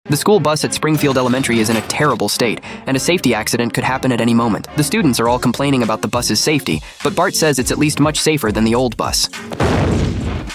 The school bus at Springfield Elementary is in a terrible state, and a safety accident could happen at any moment. The students are all complaining about the bus's safety, but Bart says it's at least much safer than the old bus.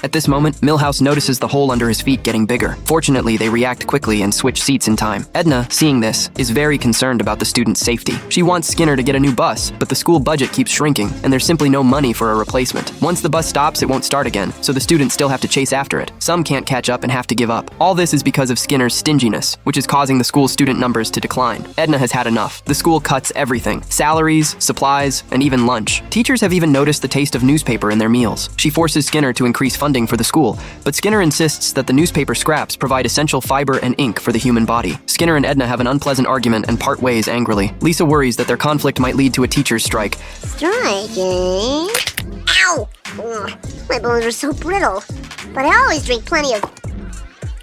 At this moment, Milhouse notices the hole under his feet getting bigger. Fortunately, they react quickly and switch seats in time. Edna, seeing this, is very concerned about the student's safety. She wants Skinner to get a new bus, but the school budget keeps shrinking, and there's simply no money for a replacement. Once the bus stops, it won't start again, so the students still have to chase after it. Some can't catch up and have to give up. All this is because of Skinner's stinginess, which is causing the school's student numbers to decline. Edna has had enough. The school cuts everything: salaries, supplies, and even lunch. Teachers have even noticed the taste of newspaper in their meals. She forces Skinner to increase funding for the school, but Skinner insists that the newspaper scraps provide essential fiber and ink for the human body. Skinner and Edna have an unpleasant argument and part ways angrily. Lisa worries that their conflict might lead to a teacher's strike. Strike, eh? Ow! Ugh, my bones are so brittle. But I always drink plenty of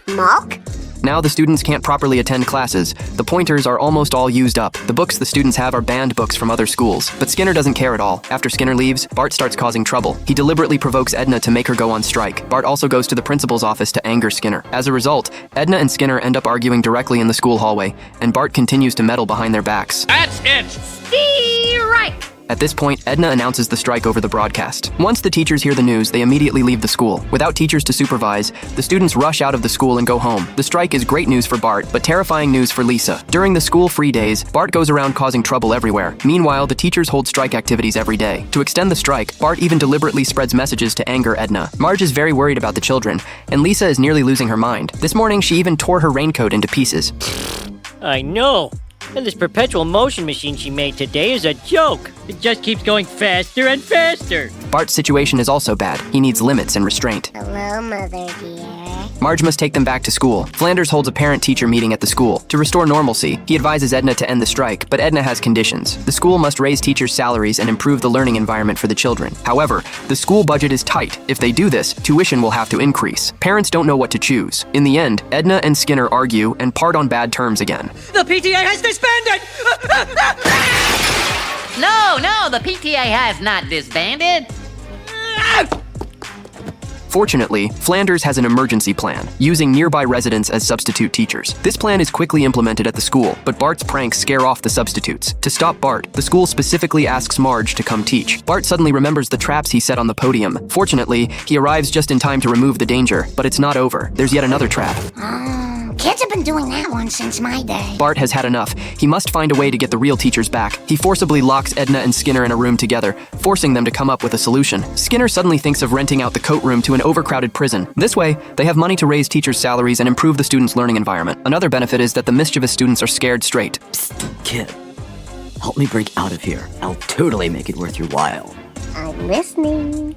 milk. Now the students can't properly attend classes. The pointers are almost all used up. The books the students have are banned books from other schools. But Skinner doesn't care at all. After Skinner leaves, Bart starts causing trouble. He deliberately provokes Edna to make her go on strike. Bart also goes to the principal's office to anger Skinner. As a result, Edna and Skinner end up arguing directly in the school hallway, and Bart continues to meddle behind their backs. That's it! Strike! At this point, Edna announces the strike over the broadcast. Once the teachers hear the news, they immediately leave the school. Without teachers to supervise, the students rush out of the school and go home. The strike is great news for Bart, but terrifying news for Lisa. During the school-free days, Bart goes around causing trouble everywhere. Meanwhile, the teachers hold strike activities every day. To extend the strike, Bart even deliberately spreads messages to anger Edna. Marge is very worried about the children, and Lisa is nearly losing her mind. This morning, she even tore her raincoat into pieces. I know. And this perpetual motion machine she made today is a joke. It just keeps going faster and faster. Bart's situation is also bad. He needs limits and restraint. Hello, Mother dear. Marge must take them back to school. Flanders holds a parent-teacher meeting at the school. To restore normalcy, he advises Edna to end the strike, but Edna has conditions. The school must raise teachers' salaries and improve the learning environment for the children. However, the school budget is tight. If they do this, tuition will have to increase. Parents don't know what to choose. In the end, Edna and Skinner argue and part on bad terms again. The PTA has disbanded! No, the PTA has not disbanded. Fortunately, Flanders has an emergency plan, using nearby residents as substitute teachers. This plan is quickly implemented at the school, but Bart's pranks scare off the substitutes. To stop Bart, the school specifically asks Marge to come teach. Bart suddenly remembers the traps he set on the podium. Fortunately, he arrives just in time to remove the danger, but it's not over. There's yet another trap. Kids have been doing that one since my day. Bart has had enough. He must find a way to get the real teachers back. He forcibly locks Edna and Skinner in a room together, forcing them to come up with a solution. Skinner suddenly thinks of renting out the coat room to an overcrowded prison. This way, they have money to raise teachers' salaries and improve the students' learning environment. Another benefit is that the mischievous students are scared straight. Psst, kid. Help me break out of here. I'll totally make it worth your while. I'm listening.